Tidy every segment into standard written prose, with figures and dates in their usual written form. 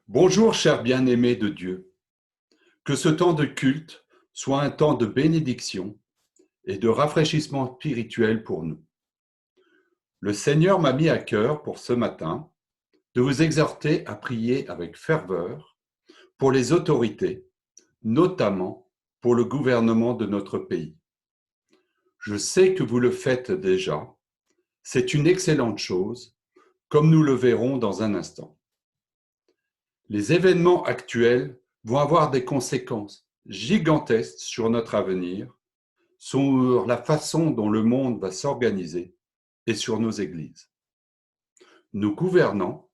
Bonjour, chers bien-aimés de Dieu. Que ce temps de culte soit un temps de bénédiction et de rafraîchissement spirituel pour nous. Le Seigneur m'a mis à cœur pour ce matin de vous exhorter à prier avec ferveur pour les autorités, notamment pour le gouvernement de notre pays. Je sais que vous le faites déjà. C'est une excellente chose, comme nous le verrons dans un instant. Les événements actuels vont avoir des conséquences gigantesques sur notre avenir, sur la façon dont le monde va s'organiser et sur nos églises. Nos gouvernants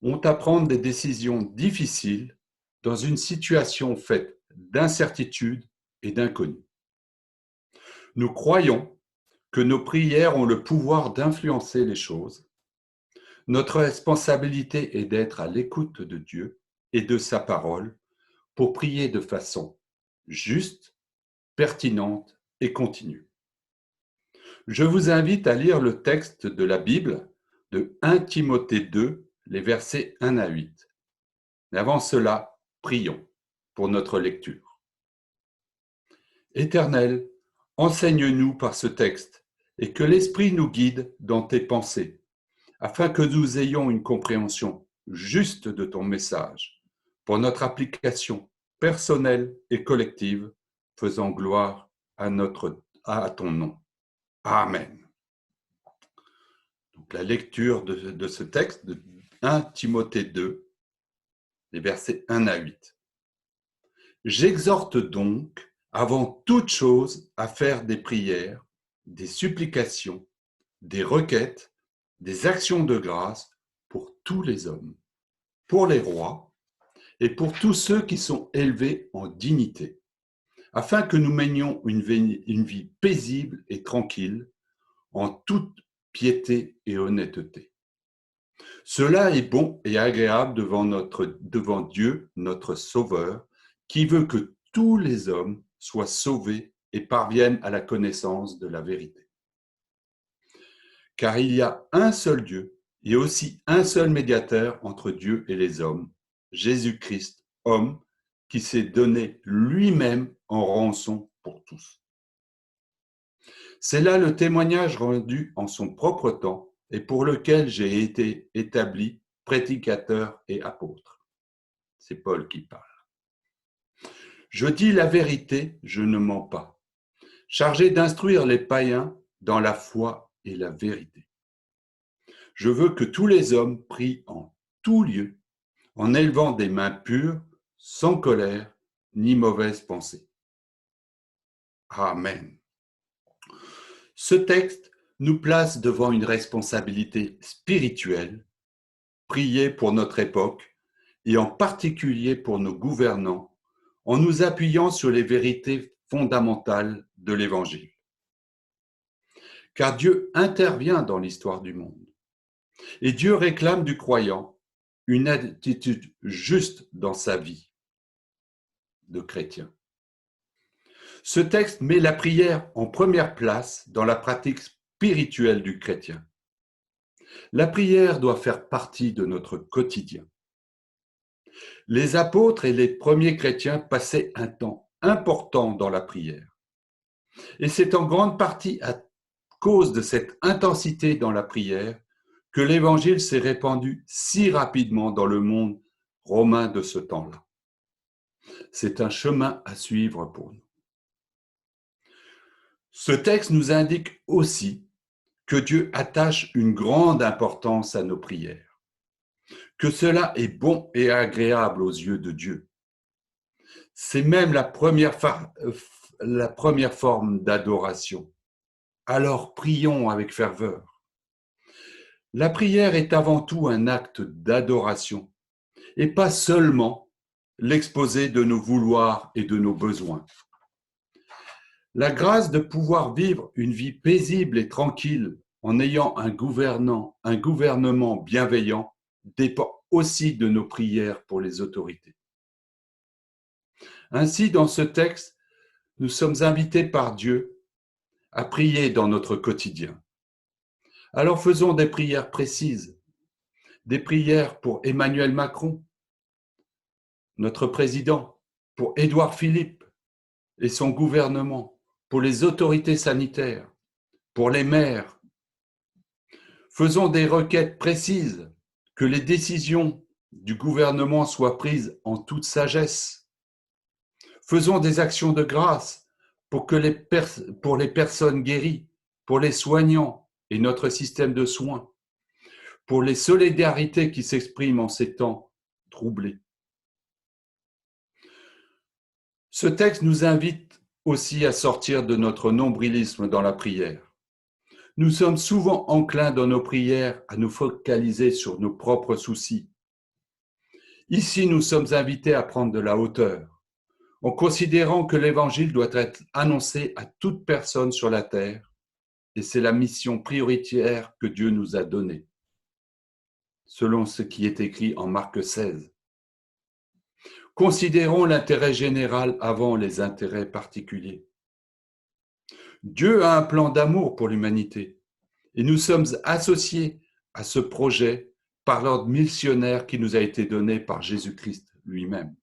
ont à prendre des décisions difficiles dans une situation faite d'incertitude et d'inconnu. Nous croyons que nos prières ont le pouvoir d'influencer les choses. Notre responsabilité est d'être à l'écoute de Dieu et de sa parole pour prier de façon juste, pertinente et continue. Je vous invite à lire le texte de la Bible de 1 Timothée 2, les versets 1 à 8. Mais avant cela, prions pour notre lecture. Éternel, enseigne-nous par ce texte et que l'Esprit nous guide dans tes pensées, afin que nous ayons une compréhension juste de ton message pour notre application personnelle et collective, faisant gloire à ton nom. Amen. Donc, la lecture de ce texte de 1 Timothée 2, les versets 1 à 8. J'exhorte donc, avant toute chose, à faire des prières, des supplications, des requêtes, des actions de grâce pour tous les hommes, pour les rois et pour tous ceux qui sont élevés en dignité, afin que nous menions une vie paisible et tranquille, en toute piété et honnêteté. Cela est bon et agréable devant Dieu, notre Sauveur, qui veut que tous les hommes soient sauvés et parviennent à la connaissance de la vérité. Car il y a un seul Dieu et aussi un seul médiateur entre Dieu et les hommes, Jésus-Christ, homme, qui s'est donné lui-même en rançon pour tous. C'est là le témoignage rendu en son propre temps et pour lequel j'ai été établi prédicateur et apôtre. C'est Paul qui parle. Je dis la vérité, je ne mens pas, chargé d'instruire les païens dans la foi et la vérité. Je veux que tous les hommes prient en tout lieu, en élevant des mains pures, sans colère ni mauvaise pensée. Amen. Ce texte nous place devant une responsabilité spirituelle, prier pour notre époque et en particulier pour nos gouvernants, en nous appuyant sur les vérités fondamentales de l'Évangile. Car Dieu intervient dans l'histoire du monde et Dieu réclame du croyant une attitude juste dans sa vie de chrétien. Ce texte met la prière en première place dans la pratique spirituelle du chrétien. La prière doit faire partie de notre quotidien. Les apôtres et les premiers chrétiens passaient un temps important dans la prière. Et c'est en grande partie à cause de cette intensité dans la prière que l'évangile s'est répandu si rapidement dans le monde romain de ce temps-là. C'est un chemin à suivre pour nous. Ce texte nous indique aussi que Dieu attache une grande importance à nos prières, que cela est bon et agréable aux yeux de Dieu. C'est même la première forme d'adoration. Alors prions avec ferveur. La prière est avant tout un acte d'adoration et pas seulement l'exposé de nos vouloirs et de nos besoins. La grâce de pouvoir vivre une vie paisible et tranquille en ayant un gouvernement bienveillant dépend aussi de nos prières pour les autorités. Ainsi, dans ce texte, nous sommes invités par Dieu à prier dans notre quotidien. Alors faisons des prières précises, des prières pour Emmanuel Macron, notre président, pour Édouard Philippe et son gouvernement, pour les autorités sanitaires, pour les maires. Faisons des requêtes précises, que les décisions du gouvernement soient prises en toute sagesse. Faisons des actions de grâce pour les personnes guéries, pour les soignants et notre système de soins, pour les solidarités qui s'expriment en ces temps troublés. Ce texte nous invite aussi à sortir de notre nombrilisme dans la prière. Nous sommes souvent enclins dans nos prières à nous focaliser sur nos propres soucis. Ici, nous sommes invités à prendre de la hauteur, en considérant que l'Évangile doit être annoncé à toute personne sur la terre, et c'est la mission prioritaire que Dieu nous a donnée, selon ce qui est écrit en Marc 16. Considérons l'intérêt général avant les intérêts particuliers. Dieu a un plan d'amour pour l'humanité et nous sommes associés à ce projet par l'ordre missionnaire qui nous a été donné par Jésus-Christ lui-même.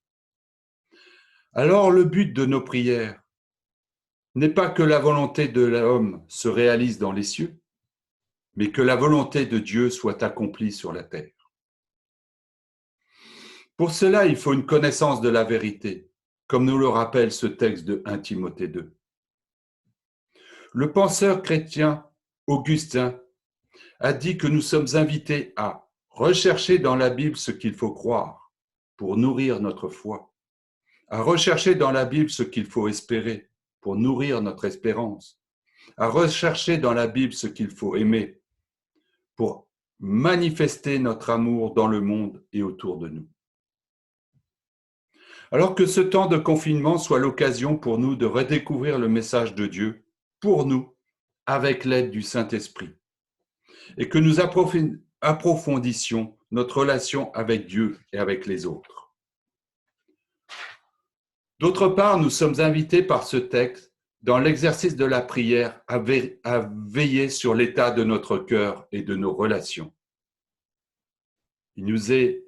Alors le but de nos prières n'est pas que la volonté de l'homme se réalise dans les cieux, mais que la volonté de Dieu soit accomplie sur la terre. Pour cela, il faut une connaissance de la vérité, comme nous le rappelle ce texte de 1 Timothée 2. Le penseur chrétien Augustin a dit que nous sommes invités à rechercher dans la Bible ce qu'il faut croire pour nourrir notre foi, à rechercher dans la Bible ce qu'il faut espérer pour nourrir notre espérance, à rechercher dans la Bible ce qu'il faut aimer pour manifester notre amour dans le monde et autour de nous. Alors que ce temps de confinement soit l'occasion pour nous de redécouvrir le message de Dieu pour nous avec l'aide du Saint-Esprit et que nous approfondissions notre relation avec Dieu et avec les autres. D'autre part, nous sommes invités par ce texte, dans l'exercice de la prière, à veiller sur l'état de notre cœur et de nos relations. Il nous est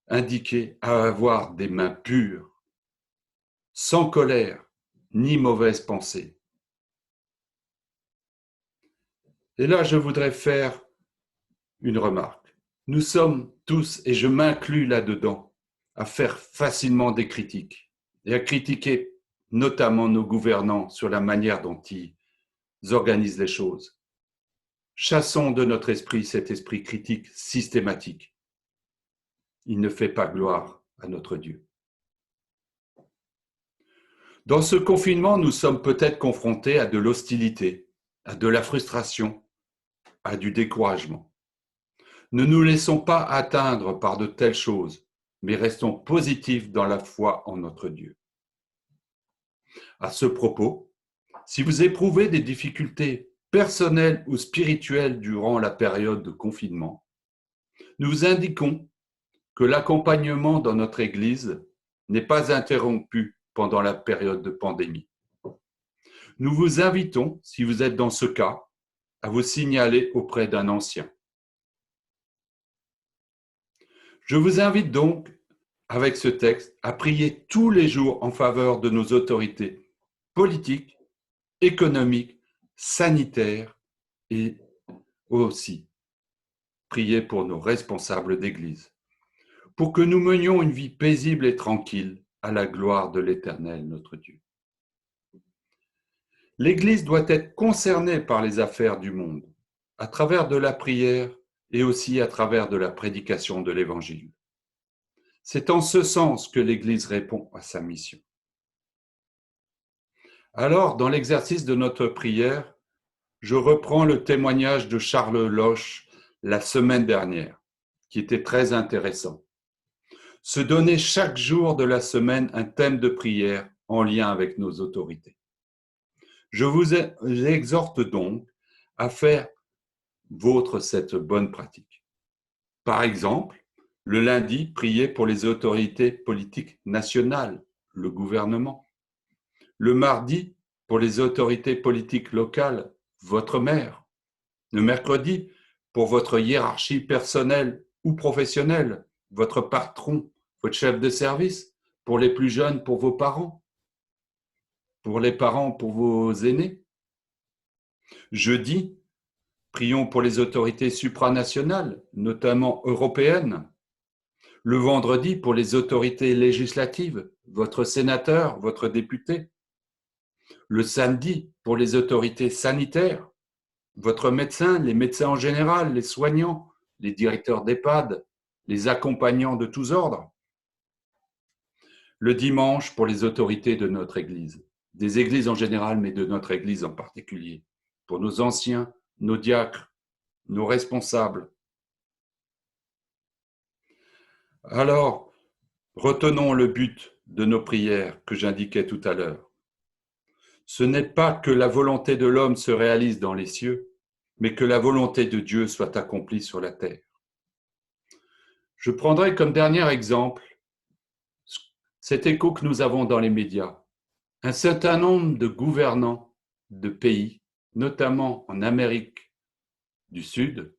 indiqué à avoir des mains pures, sans colère ni mauvaise pensée. Et là, je voudrais faire une remarque. Nous sommes tous, et je m'inclus là-dedans, à faire facilement des critiques et à critiquer notamment nos gouvernants sur la manière dont ils organisent les choses. Chassons de notre esprit cet esprit critique systématique. Il ne fait pas gloire à notre Dieu. Dans ce confinement, nous sommes peut-être confrontés à de l'hostilité, à de la frustration, à du découragement. Ne nous laissons pas atteindre par de telles choses, mais restons positifs dans la foi en notre Dieu. À ce propos, si vous éprouvez des difficultés personnelles ou spirituelles durant la période de confinement, nous vous indiquons que l'accompagnement dans notre Église n'est pas interrompu pendant la période de pandémie. Nous vous invitons, si vous êtes dans ce cas, à vous signaler auprès d'un ancien. Je vous invite donc, avec ce texte, à prier tous les jours en faveur de nos autorités politiques, économiques, sanitaires et aussi prier pour nos responsables d'Église, pour que nous menions une vie paisible et tranquille à la gloire de l'Éternel, notre Dieu. L'Église doit être concernée par les affaires du monde, à travers de la prière et aussi à travers de la prédication de l'Évangile. C'est en ce sens que l'Église répond à sa mission. Alors, dans l'exercice de notre prière, je reprends le témoignage de Charles Loche la semaine dernière, qui était très intéressant. Se donner chaque jour de la semaine un thème de prière en lien avec nos autorités. Je vous exhorte donc à faire vôtre cette bonne pratique. Par exemple, le lundi, priez pour les autorités politiques nationales, le gouvernement. Le mardi, pour les autorités politiques locales, votre maire. Le mercredi, pour votre hiérarchie personnelle ou professionnel, votre patron, votre chef de service, pour les plus jeunes, pour vos parents, pour les parents, pour vos aînés. Jeudi, prions pour les autorités supranationales, notamment européennes. Le vendredi, pour les autorités législatives, votre sénateur, votre député. Le samedi, pour les autorités sanitaires, votre médecin, les médecins en général, les soignants, les directeurs d'EHPAD, les accompagnants de tous ordres. Le dimanche, pour les autorités de notre Église, des églises en général, mais de notre Église en particulier, pour nos anciens, nos diacres, nos responsables. Alors, retenons le but de nos prières que j'indiquais tout à l'heure. Ce n'est pas que la volonté de l'homme se réalise dans les cieux, mais que la volonté de Dieu soit accomplie sur la terre. Je prendrai comme dernier exemple cet écho que nous avons dans les médias. Un certain nombre de gouvernants de pays, notamment en Amérique du Sud,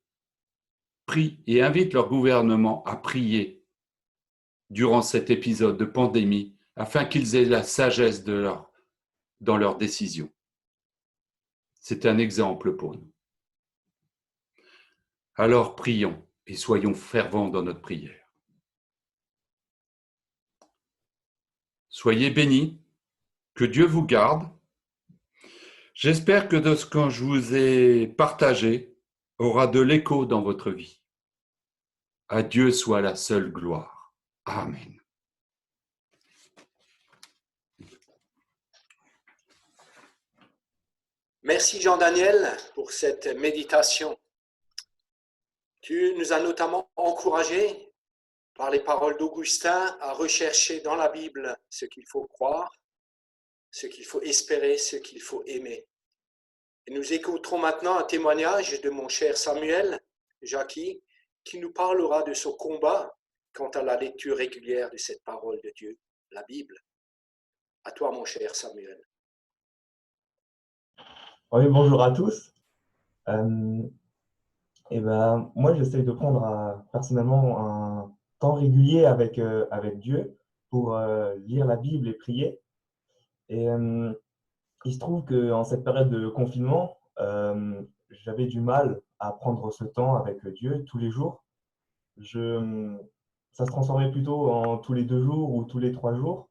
prient et invitent leur gouvernement à prier durant cet épisode de pandémie afin qu'ils aient la sagesse dans leurs décisions. C'est un exemple pour nous. Alors prions et soyons fervents dans notre prière. Soyez bénis, que Dieu vous garde. J'espère que de ce que je vous ai partagé aura de l'écho dans votre vie. À Dieu soit la seule gloire. Amen. Merci Jean-Daniel pour cette méditation. Tu nous as notamment encouragés par les paroles d'Augustin à rechercher dans la Bible ce qu'il faut croire, ce qu'il faut espérer, ce qu'il faut aimer. Et nous écouterons maintenant un témoignage de mon cher Samuel Jacqui qui nous parlera de son combat quant à la lecture régulière de cette parole de Dieu, la Bible. À toi mon cher Samuel. Oui, bonjour à tous. Moi, j'essaie de prendre personnellement un temps régulier avec Dieu pour lire la Bible et prier. Et il se trouve qu'en cette période de confinement, j'avais du mal à prendre ce temps avec Dieu tous les jours. Ça se transformait plutôt en tous les 2 jours ou tous les 3 jours.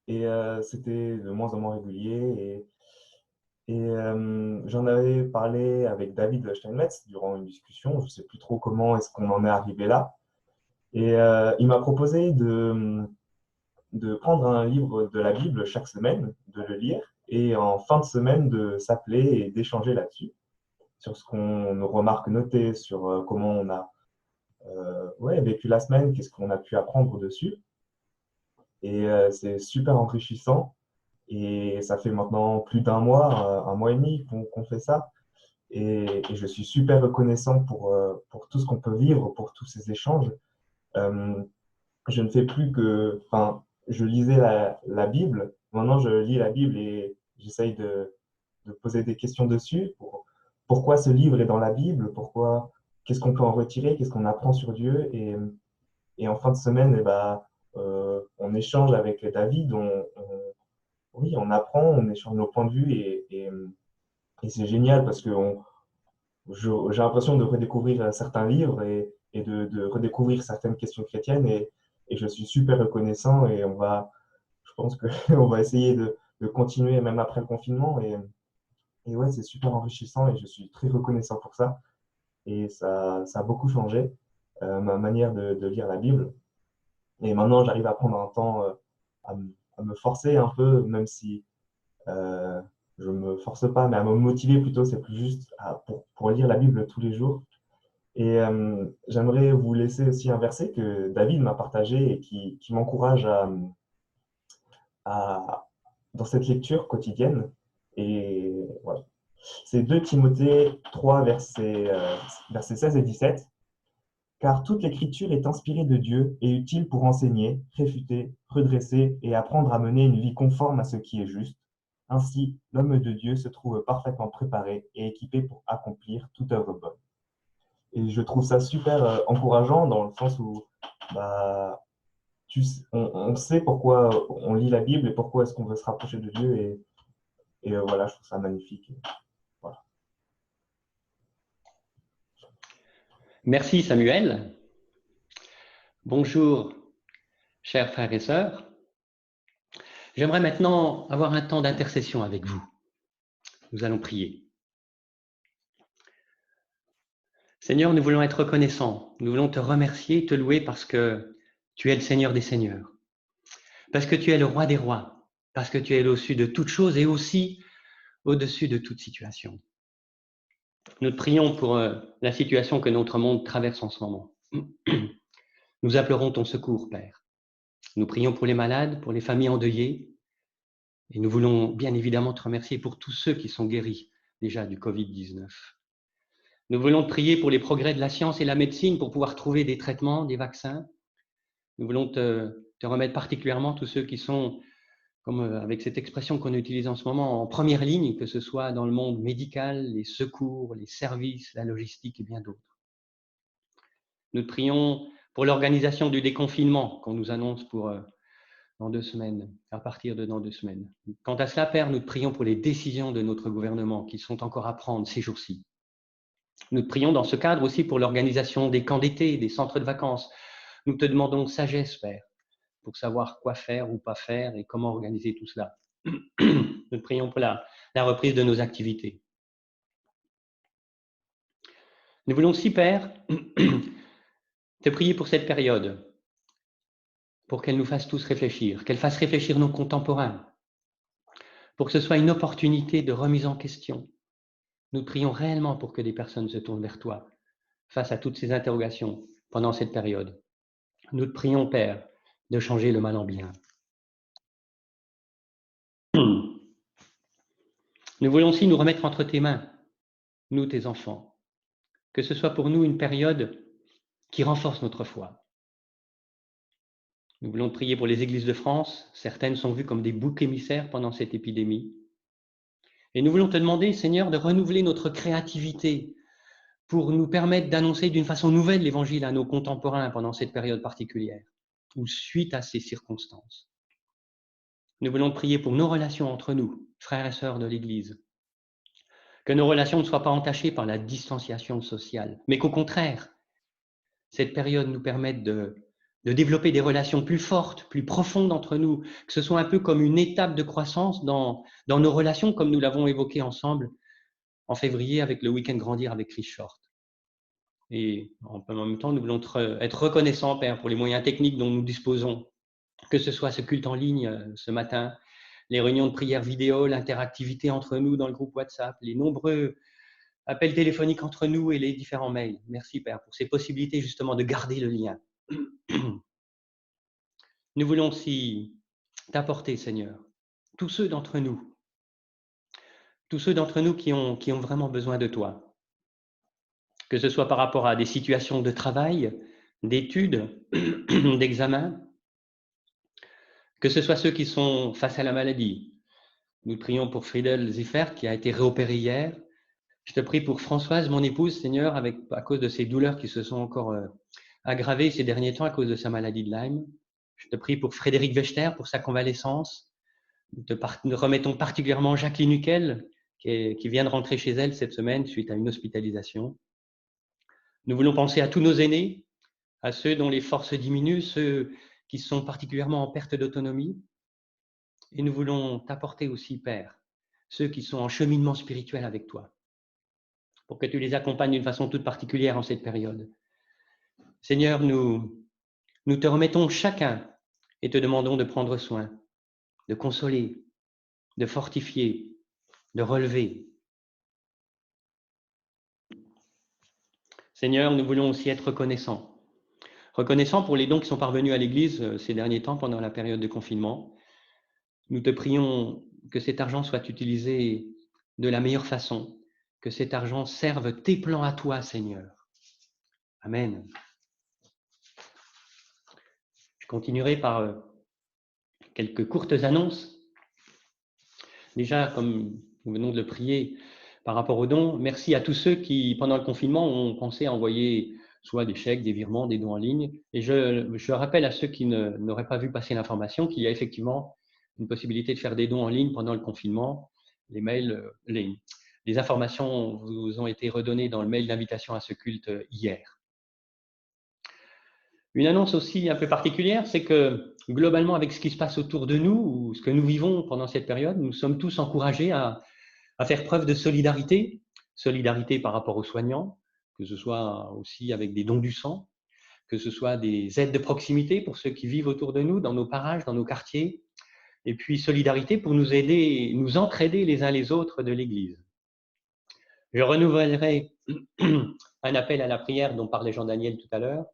Et c'était de moins en moins régulier. J'en avais parlé avec David Steinmetz durant une discussion. Je ne sais plus trop comment est-ce qu'on en est arrivé là. Et il m'a proposé de prendre un livre de la Bible chaque semaine, de le lire, et en fin de semaine de s'appeler et d'échanger là-dessus, sur ce qu'on nous remarque noté, sur comment on a vécu la semaine, qu'est-ce qu'on a pu apprendre dessus. Et c'est super enrichissant. Et ça fait maintenant plus d'un mois, un mois et demi qu'on fait ça. Et je suis super reconnaissant pour tout ce qu'on peut vivre, pour tous ces échanges. Je ne fais plus je lisais la Bible. Maintenant, je lis la Bible et j'essaye de poser des questions dessus. Pourquoi ce livre est dans la Bible? Qu'est-ce qu'on peut en retirer? Qu'est-ce qu'on apprend sur Dieu? Et en fin de semaine, on échange avec David. Oui, on apprend, on échange nos points de vue et c'est génial parce que j'ai l'impression de redécouvrir certains livres et de redécouvrir certaines questions chrétiennes et je suis super reconnaissant et je pense qu'on va essayer de continuer même après le confinement et ouais, c'est super enrichissant et je suis très reconnaissant pour ça et ça a beaucoup changé ma manière de lire la Bible et maintenant j'arrive à prendre un temps à me forcer un peu, même si je ne me force pas, mais à me motiver plutôt, c'est plus juste pour lire la Bible tous les jours. Et j'aimerais vous laisser aussi un verset que David m'a partagé et qui m'encourage dans cette lecture quotidienne. Et voilà. C'est 2 Timothée 3, versets 16 et 17. Car toute l'écriture est inspirée de Dieu et utile pour enseigner, réfuter, redresser et apprendre à mener une vie conforme à ce qui est juste. Ainsi, l'homme de Dieu se trouve parfaitement préparé et équipé pour accomplir toute œuvre bonne. Et je trouve ça super encourageant dans le sens où bah, on sait pourquoi on lit la Bible et pourquoi est-ce qu'on veut se rapprocher de Dieu. Et voilà, je trouve ça magnifique. Voilà. Merci Samuel. Bonjour, chers frères et sœurs. J'aimerais maintenant avoir un temps d'intercession avec vous. Nous allons prier. Seigneur, nous voulons être reconnaissants. Nous voulons te remercier, te louer parce que tu es le Seigneur des Seigneurs. Parce que tu es le Roi des Rois. Parce que tu es au-dessus de toute chose et aussi au-dessus de toute situation. Nous te prions pour la situation que notre monde traverse en ce moment. Nous implorons ton secours, Père. Nous prions pour les malades, pour les familles endeuillées. Et nous voulons bien évidemment te remercier pour tous ceux qui sont guéris déjà du Covid-19. Nous voulons te prier pour les progrès de la science et la médecine pour pouvoir trouver des traitements, des vaccins. Nous voulons te remettre particulièrement tous ceux qui sont, comme avec cette expression qu'on utilise en ce moment, en première ligne, que ce soit dans le monde médical, les secours, les services, la logistique et bien d'autres. Nous te prions pour l'organisation du déconfinement qu'on nous annonce pour dans 2 semaines, à partir de dans 2 semaines. Quant à cela, Père, nous te prions pour les décisions de notre gouvernement qui sont encore à prendre ces jours-ci. Nous te prions dans ce cadre aussi pour l'organisation des camps d'été, des centres de vacances. Nous te demandons sagesse, Père, pour savoir quoi faire ou pas faire et comment organiser tout cela. Nous te prions pour la reprise de nos activités. Nous voulons aussi, Père, te prier pour cette période, pour qu'elle nous fasse tous réfléchir, qu'elle fasse réfléchir nos contemporains, pour que ce soit une opportunité de remise en question. Nous prions réellement pour que des personnes se tournent vers toi face à toutes ces interrogations pendant cette période. Nous te prions, Père, de changer le mal en bien. Nous voulons aussi nous remettre entre tes mains, nous, tes enfants, que ce soit pour nous une période qui renforce notre foi. Nous voulons te prier pour les églises de France. Certaines sont vues comme des boucs émissaires pendant cette épidémie. Et nous voulons te demander, Seigneur, de renouveler notre créativité pour nous permettre d'annoncer d'une façon nouvelle l'Évangile à nos contemporains pendant cette période particulière ou suite à ces circonstances. Nous voulons prier pour nos relations entre nous, frères et sœurs de l'Église, que nos relations ne soient pas entachées par la distanciation sociale, mais qu'au contraire, cette période nous permette de développer des relations plus fortes, plus profondes entre nous, que ce soit un peu comme une étape de croissance dans nos relations, comme nous l'avons évoqué ensemble en février avec le week-end Grandir avec Chris Short. Et en même temps, nous voulons être reconnaissants, Père, pour les moyens techniques dont nous disposons, que ce soit ce culte en ligne ce matin, les réunions de prière vidéo, l'interactivité entre nous dans le groupe WhatsApp, les nombreux appels téléphoniques entre nous et les différents mails. Merci, Père, pour ces possibilités justement de garder le lien. Nous voulons aussi t'apporter, Seigneur, tous ceux d'entre nous qui ont vraiment besoin de toi, que ce soit par rapport à des situations de travail, d'études, d'examen, que ce soit ceux qui sont face à la maladie. Nous prions pour Friedel Ziffert qui a été réopéré hier. Je te prie pour Françoise, mon épouse, Seigneur, à cause de ses douleurs qui se sont encore aggravées ces derniers temps à cause de sa maladie de Lyme. Je te prie pour Frédéric Wechter, pour sa convalescence. Nous remettons particulièrement Jacqueline Huckel, qui vient de rentrer chez elle cette semaine suite à une hospitalisation. Nous voulons penser à tous nos aînés, à ceux dont les forces diminuent, ceux qui sont particulièrement en perte d'autonomie. Et nous voulons t'apporter aussi, Père, ceux qui sont en cheminement spirituel avec toi, pour que tu les accompagnes d'une façon toute particulière en cette période. Seigneur, nous te remettons chacun et te demandons de prendre soin, de consoler, de fortifier, de relever. Seigneur, nous voulons aussi être reconnaissants. Reconnaissants pour les dons qui sont parvenus à l'Église ces derniers temps pendant la période de confinement. Nous te prions que cet argent soit utilisé de la meilleure façon, que cet argent serve tes plans à toi, Seigneur. Amen. Je continuerai par quelques courtes annonces. Déjà, comme nous venons de le prier, par rapport aux dons. Merci à tous ceux qui, pendant le confinement, ont pensé à envoyer soit des chèques, des virements, des dons en ligne. Et je rappelle à ceux qui n'auraient pas vu passer l'information qu'il y a effectivement une possibilité de faire des dons en ligne pendant le confinement. Les mails, les informations vous ont été redonnées dans le mail d'invitation à ce culte hier. Une annonce aussi un peu particulière, c'est que globalement, avec ce qui se passe autour de nous, ou ce que nous vivons pendant cette période, nous sommes tous encouragés à faire preuve de solidarité, solidarité par rapport aux soignants, que ce soit aussi avec des dons du sang, que ce soit des aides de proximité pour ceux qui vivent autour de nous, dans nos parages, dans nos quartiers, et puis solidarité pour nous aider, nous entraider les uns les autres de l'Église. Je renouvellerai un appel à la prière dont parlait Jean-Daniel tout à l'heure.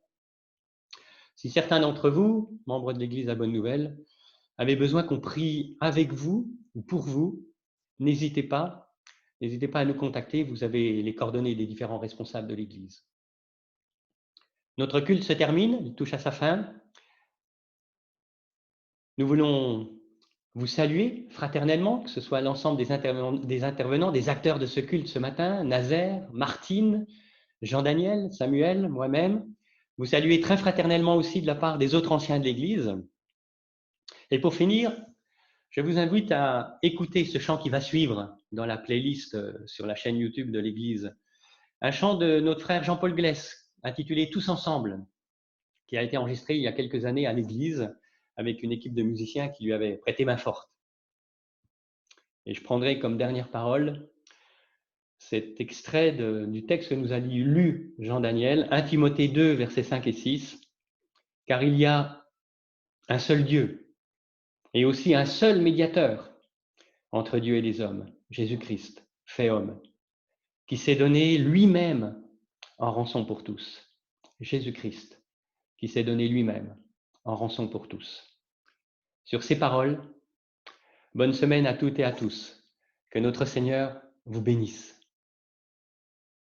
Si certains d'entre vous, membres de l'Église à Bonne Nouvelle, avez besoin qu'on prie avec vous ou pour vous, n'hésitez pas à nous contacter. Vous avez les coordonnées des différents responsables de l'Église. Notre culte se termine, il touche à sa fin. Nous voulons vous saluer fraternellement, que ce soit l'ensemble des intervenants, des acteurs de ce culte ce matin, Nazaire, Martine, Jean-Daniel, Samuel, moi-même. Vous saluer très fraternellement aussi de la part des autres anciens de l'Église. Et pour finir, je vous invite à écouter ce chant qui va suivre dans la playlist sur la chaîne YouTube de l'Église. Un chant de notre frère Jean-Paul Gless, intitulé « Tous ensemble », qui a été enregistré il y a quelques années à l'Église avec une équipe de musiciens qui lui avait prêté main forte. Et je prendrai comme dernière parole cet extrait du texte que nous a lu Jean-Daniel, 1 Timothée 2, versets 5 et 6. « Car il y a un seul Dieu et aussi un seul médiateur entre Dieu et les hommes, Jésus-Christ, fait homme, qui s'est donné lui-même en rançon pour tous. » Jésus-Christ, qui s'est donné lui-même en rançon pour tous. Sur ces paroles, bonne semaine à toutes et à tous. Que notre Seigneur vous bénisse.